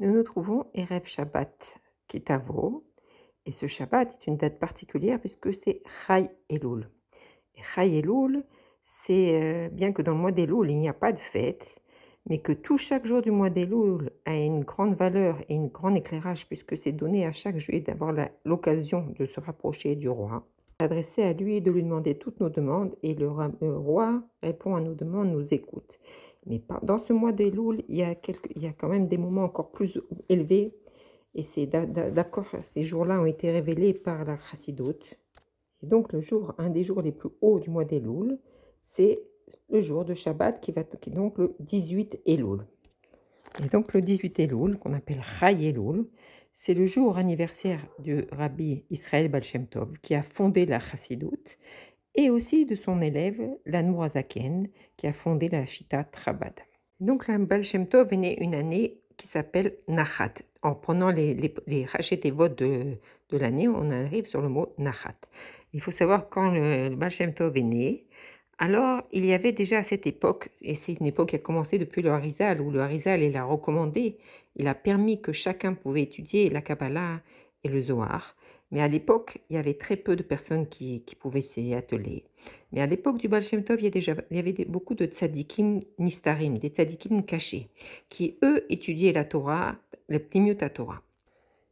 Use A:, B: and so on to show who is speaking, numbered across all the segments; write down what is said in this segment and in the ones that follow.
A: Nous nous trouvons Erev Shabbat Kitavo, et ce Shabbat est une date particulière puisque c'est Chai Elul. Et Chai Elul, c'est bien que dans le mois d'Elul, il n'y a pas de fête, mais que chaque jour du mois d'Elul a une grande valeur et un grand éclairage puisque c'est donné à chaque juif d'avoir l'occasion de se rapprocher du roi, s'adresser à lui, de lui demander toutes nos demandes, et le roi répond à nos demandes, nous écoute. Mais dans ce mois d'Elul, il y a quand même des moments encore plus élevés, et c'est d'accord, ces jours-là ont été révélés par la Chassidoute. Et donc un des jours les plus hauts du mois d'Elul, c'est le jour de Shabbat qui est donc le 18 Elul. Et donc le 18 Elul, qu'on appelle Chai Elul, c'est le jour anniversaire du rabbi Israël Baal Shem Tov, qui a fondé la Chassidoute, et aussi de son élève, l'Admour Hazaken, qui a fondé la Shitat Chabad. Donc la Baal Shem Tov est né une année qui s'appelle Nachat. En prenant les Rachet et votes de l'année, on arrive sur le mot Nachat. Il faut savoir quand le Baal Shem Tov est né, alors il y avait déjà à cette époque, et c'est une époque qui a commencé depuis le Harizal, où le Harizal il a recommandé, il a permis que chacun pouvait étudier la Kabbalah et le Zohar. Mais à l'époque, il y avait très peu de personnes qui pouvaient s'y atteler. Mais à l'époque du Baal Shem Tov, il y avait beaucoup de tzadikim nistarim, des tzadikim cachés, qui eux étudiaient la Torah, le Pnimiut Torah.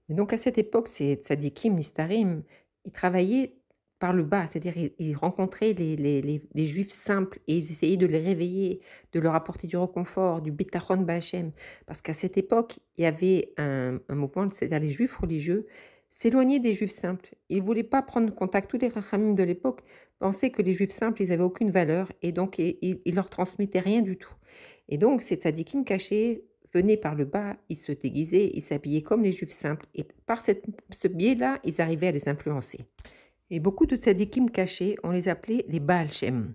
A: Et donc à cette époque, ces tzadikim nistarim, ils travaillaient par le bas, c'est-à-dire ils rencontraient les juifs simples et ils essayaient de les réveiller, de leur apporter du réconfort, du bitachon ba'Hashem. Parce qu'à cette époque, il y avait un mouvement, c'est-à-dire les juifs religieux s'éloignaient des juifs simples. Ils ne voulaient pas prendre contact. Tous les rachamim de l'époque pensaient que les juifs simples, ils n'avaient aucune valeur et donc ils leur transmettaient rien du tout. Et donc ces tzadikim cachés venaient par le bas, ils se déguisaient, ils s'habillaient comme les juifs simples et par ce biais-là, ils arrivaient à les influencer. Et beaucoup de tzadikim cachés, on les appelait les Baal Shem,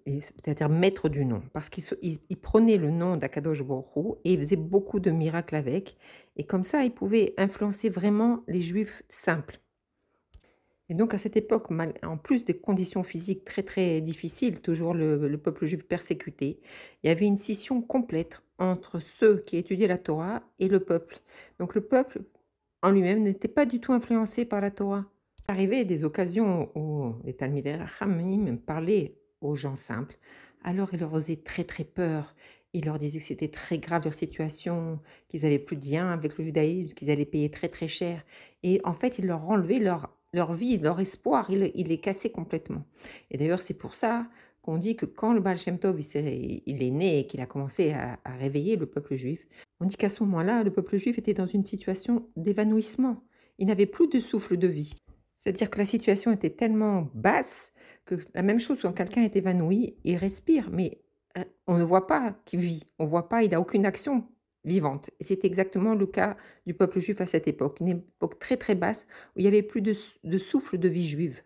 A: c'est-à-dire maîtres du nom, parce qu'ils prenaient le nom d'Akadosh Baruch Hu et ils faisaient beaucoup de miracles avec, et comme ça, ils pouvaient influencer vraiment les juifs simples. Et donc à cette époque, en plus des conditions physiques très très difficiles, toujours le peuple juif persécuté, il y avait une scission complète entre ceux qui étudiaient la Torah et le peuple. Donc le peuple en lui-même n'était pas du tout influencé par la Torah. Il arrivait des occasions où les Talmidei Chachamim parlaient aux gens simples, alors il leur faisait très très peur. Il leur disait que c'était très grave leur situation, qu'ils n'avaient plus de lien avec le judaïsme, qu'ils allaient payer très très cher. Et en fait, il leur enlevait leur vie, leur espoir, il les cassait complètement. Et d'ailleurs, c'est pour ça qu'on dit que quand le Baal Shem Tov il est né et qu'il a commencé à réveiller le peuple juif, on dit qu'à ce moment-là, le peuple juif était dans une situation d'évanouissement. Il n'avait plus de souffle de vie. C'est-à-dire que la situation était tellement basse que la même chose quand quelqu'un est évanoui, il respire, mais on ne voit pas qu'il vit, on ne voit pas, il n'a aucune action vivante. Et c'est exactement le cas du peuple juif à cette époque, une époque très très basse où il n'y avait plus de souffle de vie juive.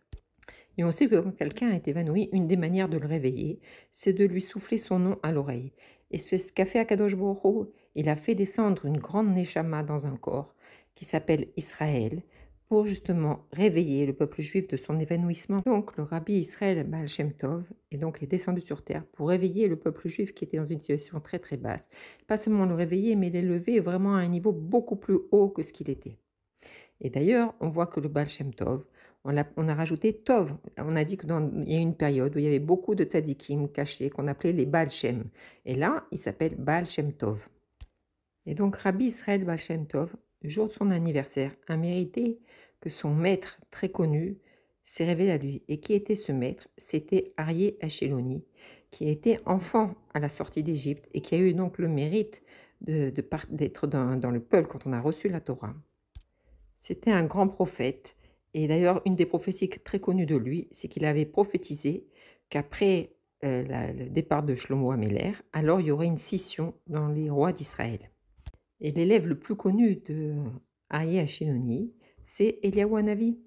A: Et on sait que quand quelqu'un est évanoui, une des manières de le réveiller, c'est de lui souffler son nom à l'oreille. Et c'est ce qu'a fait Akadosh Baruch Hu. Il a fait descendre une grande neshama dans un corps qui s'appelle Israël pour justement réveiller le peuple juif de son évanouissement. Donc le rabbi Israël Baal Shem Tov est descendu sur terre pour réveiller le peuple juif qui était dans une situation très très basse. Pas seulement le réveiller, mais l'élever vraiment à un niveau beaucoup plus haut que ce qu'il était. Et d'ailleurs, on voit que le Baal Shem Tov, on a rajouté Tov. On a dit qu'il y a une période où il y avait beaucoup de tzadikim cachés qu'on appelait les Baal Shem. Et là, il s'appelle Baal Shem Tov. Et donc, Rabbi Israël Baal Shem Tov, le jour de son anniversaire, a mérité que son maître très connu s'est révélé à lui. Et qui était ce maître? C'était Aryeh Hacheloni, qui était enfant à la sortie d'Égypte et qui a eu donc le mérite d'être dans le peuple quand on a reçu la Torah. C'était un grand prophète, et d'ailleurs une des prophéties très connues de lui, c'est qu'il avait prophétisé qu'après le départ de Shlomo Améler, alors il y aurait une scission dans les rois d'Israël. Et l'élève le plus connu de Aryeh Hacheloni, c'est Eliyahu Hanavi.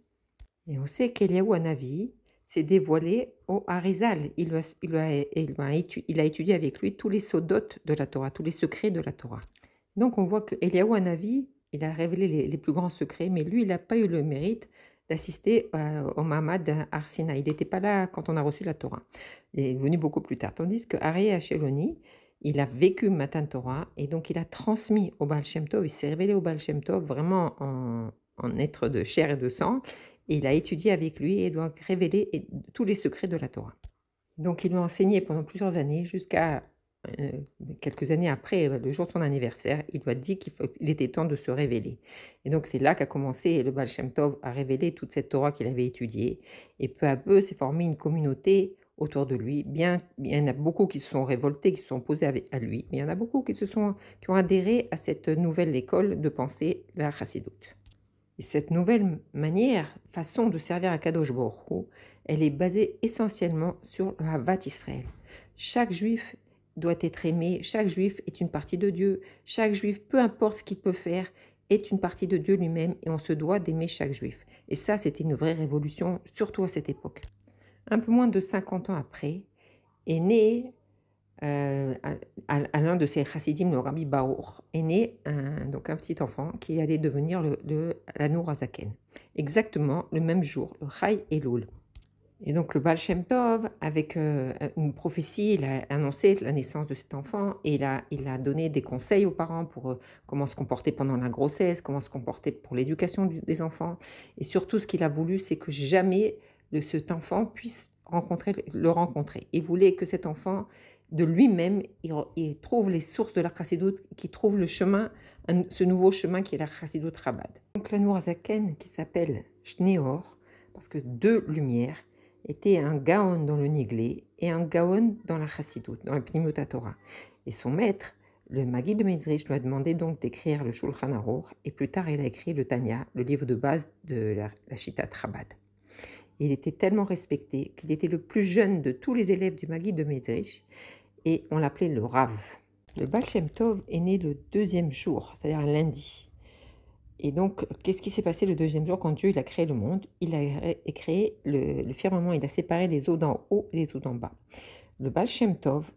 A: Et on sait qu'Eliyahu Hanavi s'est dévoilé au Harizal. Il a étudié avec lui tous les sodotes de la Torah, tous les secrets de la Torah. Donc on voit que Eliyahu Hanavi, il a révélé les plus grands secrets, mais lui, il n'a pas eu le mérite d'assister au Mahamad Arsina. Il n'était pas là quand on a reçu la Torah. Il est venu beaucoup plus tard. Tandis que Aryeh Hacheloni, il a vécu Matan Torah et donc il a transmis au Baal Shem Tov, il s'est révélé au Baal Shem Tov vraiment en être de chair et de sang, et il a étudié avec lui et lui a révélé tous les secrets de la Torah. Donc il lui a enseigné pendant plusieurs années, jusqu'à quelques années après, le jour de son anniversaire, il lui a dit qu'il était temps de se révéler. Et donc c'est là qu'a commencé le Baal Shem Tov à révéler toute cette Torah qu'il avait étudiée. Et peu à peu, s'est formé une communauté autour de lui. Bien, il y en a beaucoup qui se sont révoltés, qui se sont opposés à lui, mais il y en a beaucoup qui ont adhéré à cette nouvelle école de pensée, la Chassidoute. Et cette nouvelle façon de servir à Kadosh Baruch Hu, elle est basée essentiellement sur le Havat Israël. Chaque juif doit être aimé, chaque juif est une partie de Dieu, chaque juif, peu importe ce qu'il peut faire, est une partie de Dieu lui-même et on se doit d'aimer chaque juif. Et ça, c'était une vraie révolution, surtout à cette époque. Un peu moins de 50 ans après, est né à l'un de ses chassidim, le Rabbi Baour, est né donc un petit enfant qui allait devenir l'Anour Azaken. Exactement le même jour, le Chai Elul. Et donc le Baal Shem Tov, avec une prophétie, il a annoncé la naissance de cet enfant et il a donné des conseils aux parents pour comment se comporter pendant la grossesse, comment se comporter pour l'éducation des enfants. Et surtout, ce qu'il a voulu, c'est que jamais cet enfant puisse le rencontrer. Il voulait que cet enfant, de lui-même, il trouve les sources de la Chassidoute, qu'il trouve le chemin, ce nouveau chemin qui est la Chassidoute Chabad. Donc l'Anour Zaken, qui s'appelle Shneor, parce que deux lumières, était un Gaon dans le Niglé et un Gaon dans la Chassidoute, dans la Pnimut Torah. Et son maître, le Maggid de Midrash, lui a demandé donc d'écrire le Shulchan Aruch, et plus tard il a écrit le Tanya, le livre de base de la Shitat Chabad. Il était tellement respecté qu'il était le plus jeune de tous les élèves du Maggid de Midrash, et on l'appelait le Rav. Le Baal Shem Tov est né le deuxième jour, c'est-à-dire un lundi. Et donc, qu'est-ce qui s'est passé le deuxième jour quand Dieu il a créé le monde? Il a créé le firmament, il a séparé les eaux d'en haut et les eaux d'en bas. Le Baal Shem Tov,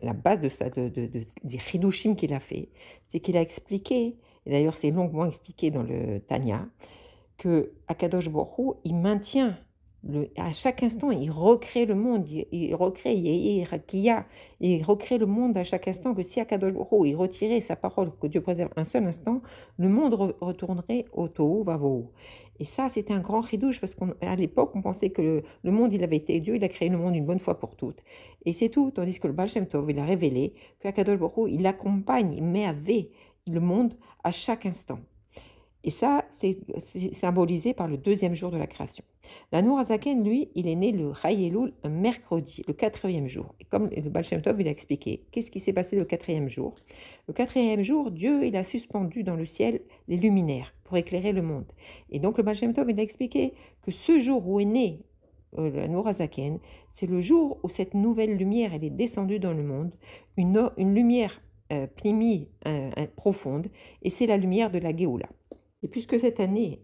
A: la base des Chidushim qu'il a fait, c'est qu'il a expliqué, et d'ailleurs c'est longuement expliqué dans le Tanya, que Akadosh Baruch Hu, il maintient à chaque instant, il recrée le monde, il recrée, il recrée le monde à chaque instant, que si Akadosh Baruch Hu, il retirait sa parole, que Dieu préserve un seul instant, le monde retournerait au tohu vavohu. Et ça, c'était un grand chidouche, parce qu'à l'époque, on pensait que le monde, il avait été Dieu, il a créé le monde une bonne fois pour toutes. Et c'est tout, tandis que le Baal Shem Tov, il a révélé qu'Akadosh Baruch Hu, il accompagne, il met avec le monde à chaque instant. Et ça, c'est symbolisé par le deuxième jour de la création. L'Anour Azaken, lui, il est né le Chai Elul, un mercredi, le quatrième jour. Et comme le Baal Shem Tov, il a expliqué, qu'est-ce qui s'est passé le quatrième jour? Le quatrième jour, Dieu, il a suspendu dans le ciel les luminaires pour éclairer le monde. Et donc le Baal Shem Tov, il a expliqué que ce jour où est né l'Anour Azaken, c'est le jour où cette nouvelle lumière, elle est descendue dans le monde, une lumière pnimi profonde, et c'est la lumière de la Géoula. Et puisque cette année,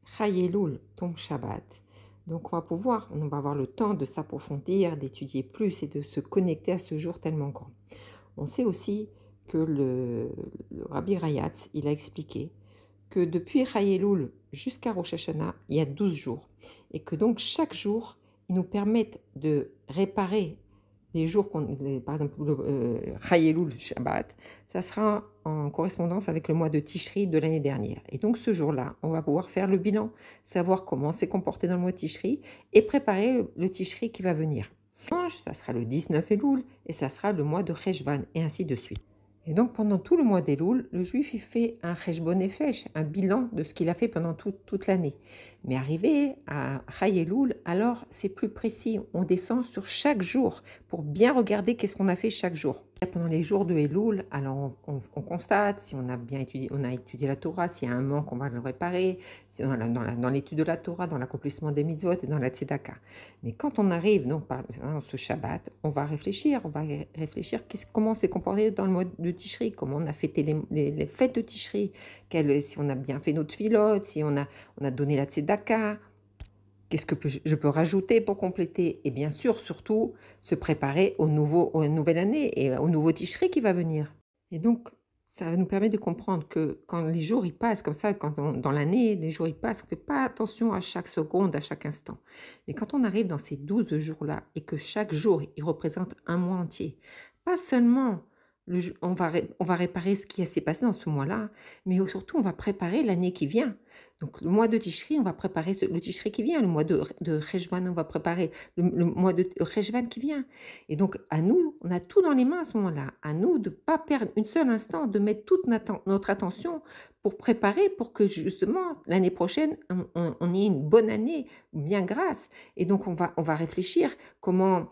A: Chai Elul tombe Shabbat, donc on va avoir le temps de s'approfondir, d'étudier plus et de se connecter à ce jour tellement grand. On sait aussi que le Rabbi Rayatz, il a expliqué que depuis Chai Elul jusqu'à Rosh Hashanah, il y a 12 jours. Et que donc chaque jour, ils nous permettent de réparer les jours, par exemple le Chai Elul Shabbat, ça sera en correspondance avec le mois de Tishri de l'année dernière. Et donc ce jour-là, on va pouvoir faire le bilan, savoir comment s'est comporté dans le mois de Tishri et préparer le Tishri qui va venir. Ça sera le 19 Elul et ça sera le mois de Cheshvan et ainsi de suite. Et donc pendant tout le mois d'Elul, le juif il fait un Cheshbon Nefesh, un bilan de ce qu'il a fait pendant toute l'année. Mais arrivé à Chai Elul, alors c'est plus précis, on descend sur chaque jour pour bien regarder qu'est-ce qu'on a fait chaque jour. Pendant les jours de Elul, alors on constate si on a bien étudié, la Torah, s'il y a un manque, on va le réparer, dans l'étude de la Torah, dans l'accomplissement des mitzvot et dans la tzedaka. Mais quand on arrive donc par ce Shabbat, on va réfléchir comment s'est comporté dans le mois de Tishri, comment on a fêté les fêtes de Tishri, si on a bien fait notre filote, si on a donné la tzedaka. Qu'est-ce que je peux rajouter pour compléter? Et bien sûr, surtout, se préparer aux nouvelle année et au nouveau Tishri qui va venir. Et donc, ça nous permet de comprendre que quand les jours ils passent comme ça, dans l'année, les jours ils passent, on ne fait pas attention à chaque seconde, à chaque instant. Mais quand on arrive dans ces 12 jours-là et que chaque jour, il représente un mois entier, pas seulement on va réparer ce qui s'est passé dans ce mois-là, mais surtout on va préparer l'année qui vient. Donc le mois de Tishri, on va préparer le Tishri qui vient, le mois de Cheshvan, on va préparer le mois de Cheshvan qui vient. Et donc à nous, on a tout dans les mains à ce moment-là. À nous de ne pas perdre une seule instant, de mettre toute notre attention pour préparer, pour que justement l'année prochaine, on ait une bonne année, bien grasse. Et donc on va réfléchir comment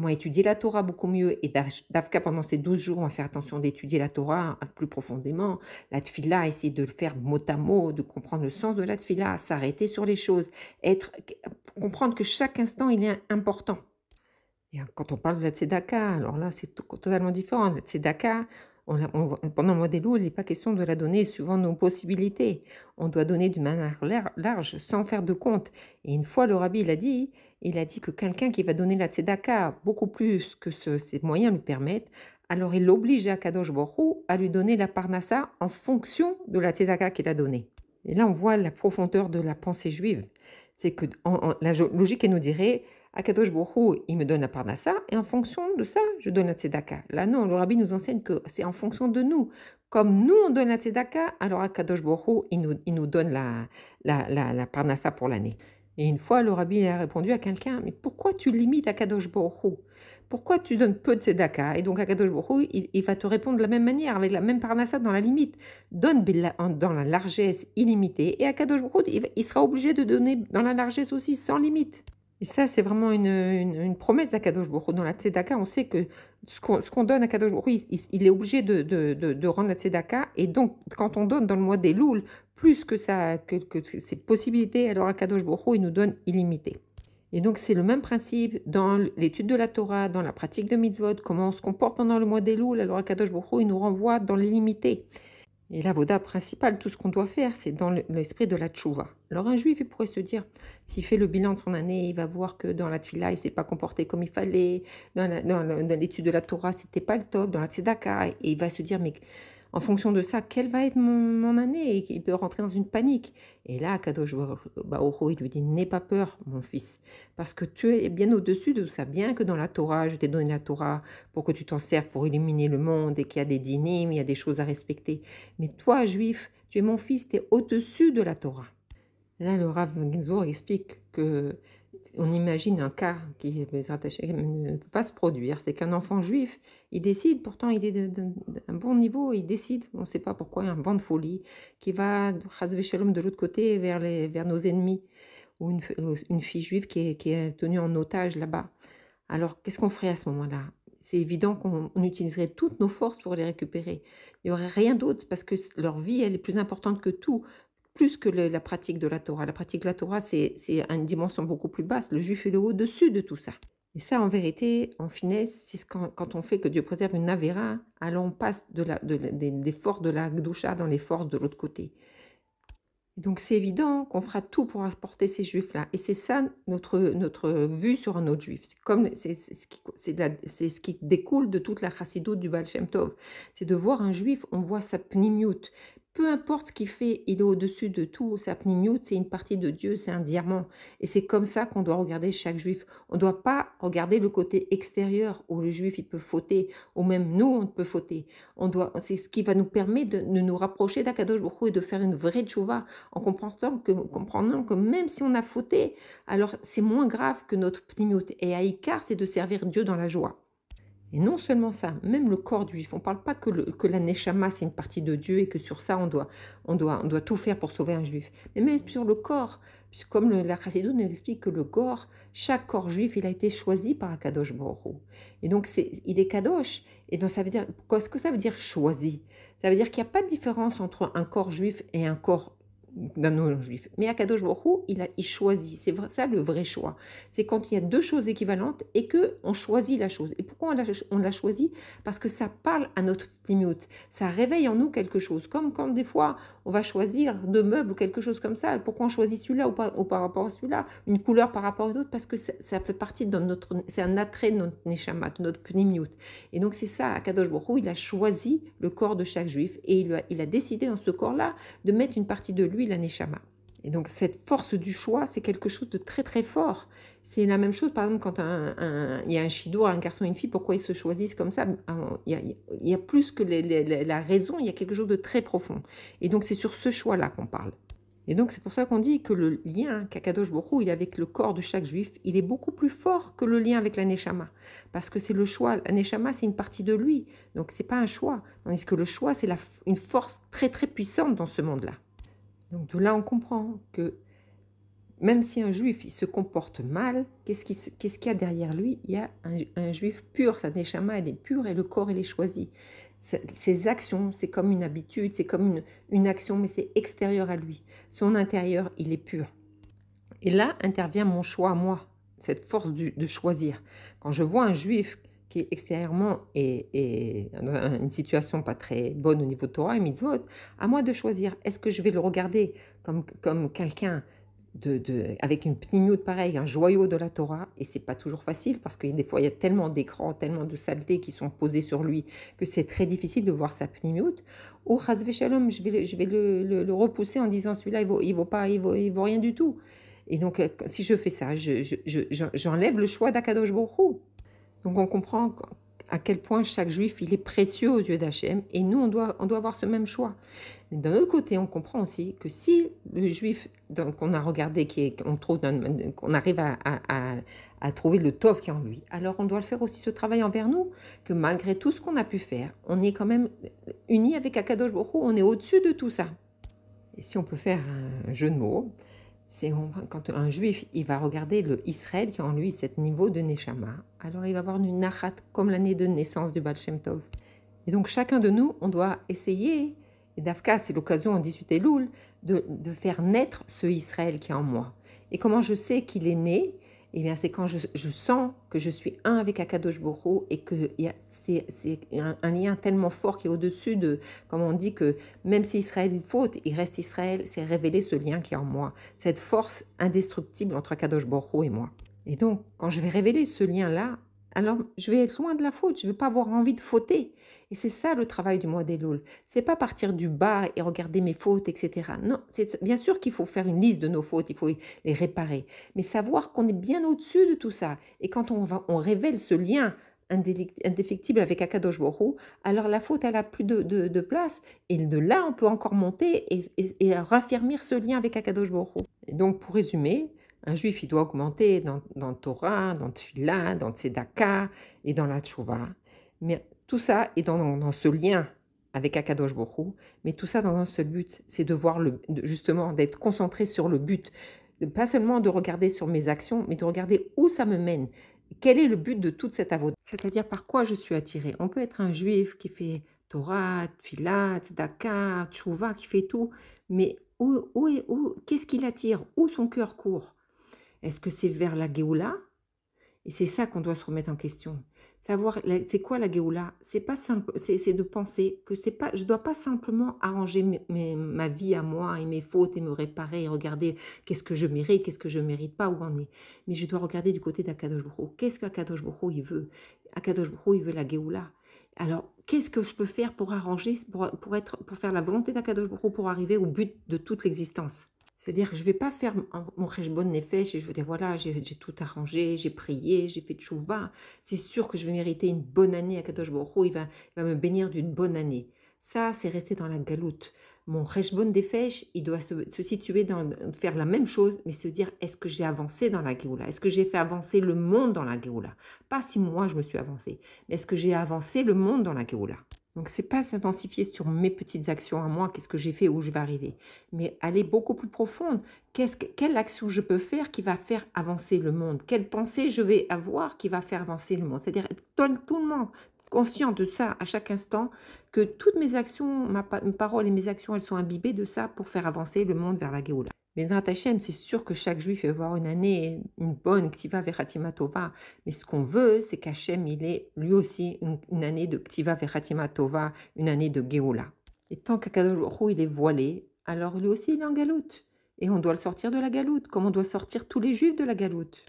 A: étudier la Torah beaucoup mieux. Et d'Avka, pendant ces 12 jours, on va faire attention d'étudier la Torah plus profondément. La tfila, essayer de le faire mot à mot, de comprendre le sens de la tfila, s'arrêter sur les choses, comprendre que chaque instant, il est important. Et quand on parle de la tzedaka, alors là, c'est totalement différent. La tzedaka, pendant le mois des loups, il n'est pas question de la donner suivant nos possibilités. On doit donner d'une manière large, sans faire de compte. Et une fois, le rabbi, il a dit que quelqu'un qui va donner la tzedaka beaucoup plus que ses moyens lui permettent, alors il oblige à Kadosh Baruch Hu à lui donner la parnassa en fonction de la tzedaka qu'il a donnée. Et là, on voit la profondeur de la pensée juive. C'est que la logique, elle nous dirait, Akadosh Baruch Hu, il me donne la parnassa, et en fonction de ça, je donne la tzedaka. Là, non, le rabbi nous enseigne que c'est en fonction de nous. Comme nous, on donne la tzedaka, alors Akadosh Baruch Hu, il nous donne la parnassa pour l'année. Et une fois, le rabbi a répondu à quelqu'un, mais pourquoi tu limites Akadosh Baruch Hu? Pourquoi tu donnes peu de tzedaka? Et donc Akadosh Baruch Hu, il va te répondre de la même manière, avec la même parnassa dans la limite. Donne dans la largesse illimitée, et Akadosh Baruch Hu, il sera obligé de donner dans la largesse aussi sans limite. Et ça, c'est vraiment une promesse d'Akadosh Baruch Hu. Dans la tzedaka, on sait que ce qu'on donne à Kadosh Baruch Hu, il est obligé de rendre la tzedaka. Et donc, quand on donne dans le mois des Loul, plus que ses possibilités, alors Akadosh Baruch Hu, il nous donne illimité. Et donc, c'est le même principe dans l'étude de la Torah, dans la pratique de mitzvot, comment on se comporte pendant le mois des Loul, alors Akadosh Baruch Hu, il nous renvoie dans l'illimité. Et l'avoda principale, tout ce qu'on doit faire, c'est dans l'esprit de la tchouva. Alors un juif, il pourrait se dire, s'il fait le bilan de son année, il va voir que dans la tfila, il ne s'est pas comporté comme il fallait, dans l'étude de la Torah, c'était pas le top, dans la tzedaka, et il va se dire, mais en fonction de ça, quelle va être mon année? Et il peut rentrer dans une panique. Et là, Kadosh Baruch Hu, il lui dit, n'aie pas peur, mon fils, parce que tu es bien au-dessus de tout ça. Bien que dans la Torah, je t'ai donné la Torah pour que tu t'en serves pour éliminer le monde et qu'il y a des dynimes, il y a des choses à respecter. Mais toi, juif, tu es mon fils, tu es au-dessus de la Torah. Et là, le Rav Ginsburg explique que on imagine un cas qui ne peut pas se produire, c'est qu'un enfant juif, il décide, pourtant il est d'un bon niveau, il décide, on ne sait pas pourquoi, un vent de folie, qui va, chas shalom, de l'autre côté vers nos ennemis, ou une fille juive qui est tenue en otage là-bas. Alors, qu'est-ce qu'on ferait à ce moment-là? C'est évident qu'on utiliserait toutes nos forces pour les récupérer. Il n'y aurait rien d'autre parce que leur vie, elle est plus importante que tout, plus que la pratique de la Torah. La pratique de la Torah, c'est une dimension beaucoup plus basse. Le juif est le au-dessus de tout ça. Et ça, en vérité, en finesse, c'est quand on fait que Dieu préserve une avéra, alors on passe des forces de la Gdusha dans les forces de l'autre côté. Donc c'est évident qu'on fera tout pour apporter ces juifs-là. Et c'est ça notre vue sur un autre juif. C'est ce qui découle de toute la chassidoute du Baal Shem Tov. C'est de voir un juif, on voit sa pnimiout. Peu importe ce qu'il fait, il est au-dessus de tout. Sa pnimiout, c'est une partie de Dieu, c'est un diamant. Et c'est comme ça qu'on doit regarder chaque juif. On ne doit pas regarder le côté extérieur où le juif, il peut fauter, ou même nous, on peut fauter. C'est ce qui va nous permettre de nous rapprocher d'Akadosh Baruch Hu et de faire une vraie tchouva en comprenant que même si on a fauté, alors c'est moins grave que notre pnimiout. Et Aïkar, c'est de servir Dieu dans la joie. Et non seulement ça, même le corps du juif. On ne parle pas que la neshama, c'est une partie de Dieu et que sur ça, on doit tout faire pour sauver un juif. Mais même sur le corps, puisque comme la Chassidut nous explique que le corps, chaque corps juif, il a été choisi par un Kadosh Baruch Hu. Et donc, il est Kadosh. Et donc, ça veut dire, qu'est-ce que ça veut dire choisi? Ça veut dire qu'il n'y a pas de différence entre un corps juif et un corps d'un non-juif. Mais Akadosh Baruch Hu, il choisit. C'est ça le vrai choix. C'est quand il y a deux choses équivalentes et qu'on choisit la chose. Et pourquoi on l'a choisi? Parce que ça parle à notre pnimiout. Ça réveille en nous quelque chose. Comme quand des fois, on va choisir deux meubles ou quelque chose comme ça. Pourquoi on choisit celui-là ou par rapport à celui-là? Une couleur par rapport à une autre? Parce que ça fait partie de c'est un attrait de notre neshama, de notre pnimiout. Et donc c'est ça, Akadosh Baruch Hu, il a choisi le corps de chaque juif et il a décidé dans ce corps-là de mettre une partie de lui, la neshama. Et donc cette force du choix, c'est quelque chose de très, très fort. C'est la même chose, par exemple, quand il y a un chidour, un garçon et une fille, pourquoi ils se choisissent comme ça? Il y a plus que la raison, il y a quelque chose de très profond. Et donc c'est sur ce choix-là qu'on parle. Et donc c'est pour ça qu'on dit que le lien qu'Akadosh Baruch Hu, il a avec le corps de chaque juif, il est beaucoup plus fort que le lien avec la Neshama. Parce que c'est le choix. La Neshama, c'est une partie de lui. Donc c'est pas un choix. Tandis que le choix, c'est une force très, très puissante dans ce monde-là. Donc de là, on comprend que même si un juif il se comporte mal, qu'est-ce qu'il y a derrière lui? Il y a un juif pur, sa neshama elle est pure et le corps il est choisi. Ses actions, c'est comme une habitude, c'est comme une action, mais c'est extérieur à lui. Son intérieur, il est pur. Et là intervient mon choix à moi, cette force de choisir. Quand je vois un juif qui est extérieurement et dans une situation pas très bonne au niveau de Torah et mitzvot, à moi de choisir. Est-ce que je vais le regarder comme quelqu'un avec une pnimiout pareille, un joyau de la Torah, et c'est pas toujours facile parce que des fois il y a tellement d'écrans, tellement de saletés qui sont posées sur lui que c'est très difficile de voir sa pnimiout. Ou chas v'shalom, je vais le repousser en disant celui-là il vaut rien du tout. Et donc si je fais ça, j'enlève le choix d'Akadosh Baruch Hu. Donc on comprend à quel point chaque juif il est précieux aux yeux d'Hachem et nous on doit avoir ce même choix. Mais d'un autre côté, on comprend aussi que si le juif qu'on a regardé, qu'on arrive à trouver le tov qui est en lui, alors on doit le faire aussi ce travail envers nous, que malgré tout ce qu'on a pu faire, on est quand même unis avec Akadosh Baruch Hu, on est au-dessus de tout ça. Et si on peut faire un jeu de mots, c'est quand un juif il va regarder le Israël qui a en lui cet niveau de Neshama, alors il va avoir une nachat comme l'année de naissance du Baal Shem Tov. Et donc chacun de nous, on doit essayer, et Dafka c'est l'occasion en 18 Elul, de faire naître ce Israël qui est en moi. Et comment je sais qu'il est né? Eh bien c'est quand je sens que je suis un avec Akadosh Baruch Hu et que c'est un lien tellement fort qui est au-dessus de, comme on dit que même si Israël il faute, il reste Israël, c'est révéler ce lien qui est en moi, cette force indestructible entre Akadosh Baruch Hu et moi. Et donc quand je vais révéler ce lien-là, alors je vais être loin de la faute, je ne vais pas avoir envie de fauter. Et c'est ça le travail du mois d'Elul. C'est pas partir du bas et regarder mes fautes, etc. Non, c'est bien sûr qu'il faut faire une liste de nos fautes, il faut les réparer. Mais savoir qu'on est bien au-dessus de tout ça. Et quand on révèle ce lien indéfectible avec Akadosh Baruch Hu, alors la faute, elle a plus de place. Et de là, on peut encore monter et raffermir ce lien avec Akadosh Baruch Hu. Et donc, pour résumer, un juif, il doit augmenter dans Torah, dans Tfilah, dans Tzedaka et dans la Tchouva. Mais tout ça est dans ce lien avec Akadosh Baruch Hu, mais tout ça dans un seul but, c'est de voir justement d'être concentré sur le but, pas seulement de regarder sur mes actions, mais de regarder où ça me mène. Quel est le but de toute cette avoda? C'est-à-dire par quoi je suis attiré. On peut être un juif qui fait Torah, Tfilah, Tzedaka, Tchouva, qui fait tout, mais qu'est-ce qui l'attire? Où son cœur court? Est-ce que c'est vers la Géoula? Et c'est ça qu'on doit se remettre en question. Savoir, c'est quoi la Géoula? C'est pas simple, c'est de penser que c'est pas, je dois pas simplement arranger ma vie à moi et mes fautes et me réparer et regarder qu'est-ce que je mérite, qu'est-ce que je mérite pas, où on est. Mais je dois regarder du côté d'Akadosh Baruch Hu. Qu'est-ce qu'Akadosh Baruch Hu il veut? Akadosh Baruch Hu il veut la Géoula. Alors, qu'est-ce que je peux faire pour arranger, pour faire la volonté d'Akadosh Baruch Hu pour arriver au but de toute l'existence? C'est-à-dire que je ne vais pas faire mon cheshbon nefesh et je vais dire voilà, j'ai tout arrangé, j'ai prié, j'ai fait tchouva. C'est sûr que je vais mériter une bonne année à Kadosh Baruch Hu, il va me bénir d'une bonne année. Ça, c'est rester dans la galoute. Mon cheshbon nefesh, il doit se situer dans faire la même chose, mais se dire est-ce que j'ai avancé dans la Géoula? Est-ce que j'ai fait avancer le monde dans la Géoula? Pas si moi je me suis avancé, mais est-ce que j'ai avancé le monde dans la Géoula? Donc, c'est pas s'intensifier sur mes petites actions à moi, qu'est-ce que j'ai fait, où je vais arriver, mais aller beaucoup plus profonde. Quelle action je peux faire qui va faire avancer le monde? Quelle pensée je vais avoir qui va faire avancer le monde? C'est-à-dire être tout le monde conscient de ça à chaque instant, que toutes mes actions, mes paroles et mes actions, elles sont imbibées de ça pour faire avancer le monde vers la Géoula. Mais Bezrat Hashem, c'est sûr que chaque juif va avoir une année, une bonne Ktiva Vechatima Tova. Mais ce qu'on veut, c'est qu'Hachem, il ait lui aussi une année de Ktiva Vechatima Tova, une année de Géoula. Et tant qu'Akadosh Baruch Hu, il est voilé, alors lui aussi, il est en galoute. Et on doit le sortir de la galoute, comme on doit sortir tous les juifs de la galoute.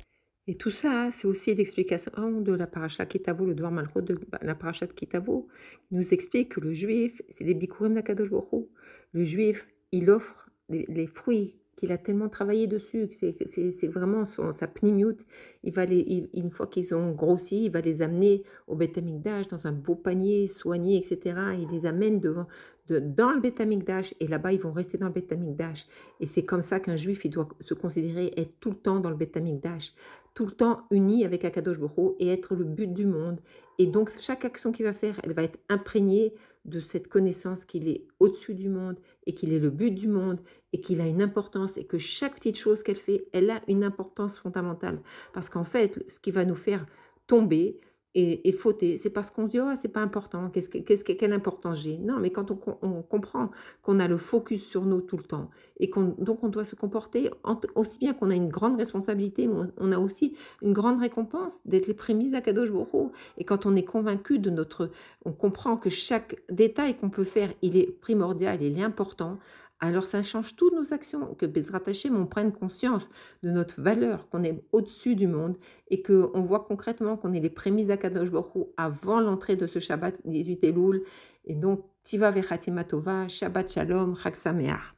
A: Et tout ça, c'est aussi l'explication de la paracha Kitavo, le Dvar Malchut de la paracha de Kitavo, qui nous explique que le juif, c'est les bikurim d'Akadosh Baruch Hu. Le juif, il offre les fruits qu'il a tellement travaillé dessus, que c'est vraiment sa pnimiout. Une fois qu'ils ont grossi, il va les amener au Beth Amikdash dans un beau panier soigné, et cetera. Il les amène dans le Beth Amikdash et là-bas, ils vont rester dans le Beth Amikdash. Et c'est comme ça qu'un juif, il doit se considérer être tout le temps dans le Beth Amikdash, tout le temps uni avec Akadosh Baruch Hu et être le but du monde. Et donc, chaque action qu'il va faire, elle va être imprégnée de cette connaissance qu'il est au-dessus du monde et qu'il est le but du monde et qu'il a une importance et que chaque petite chose qu'elle fait, elle a une importance fondamentale. Parce qu'en fait, ce qui va nous faire tomber et fauter, c'est parce qu'on se dit: «Oh, c'est pas important, quelle importance j'ai?» Non, mais quand on comprend qu'on a le focus sur nous tout le temps et donc on doit se comporter aussi bien qu'on a une grande responsabilité, mais on a aussi une grande récompense d'être les prémices d'Akadosh Baruch Hu. Et quand on est convaincu on comprend que chaque détail qu'on peut faire, il est primordial, il est important, alors ça change toutes nos actions, que Bezrat Hashem, on prenne conscience de notre valeur, qu'on est au-dessus du monde et qu'on voit concrètement qu'on est les prémices d'Akadosh Baruch Hu avant l'entrée de ce Shabbat 18 Elul. Et donc, Tiva Vechatima Tova, Shabbat Shalom, Chag Sameach.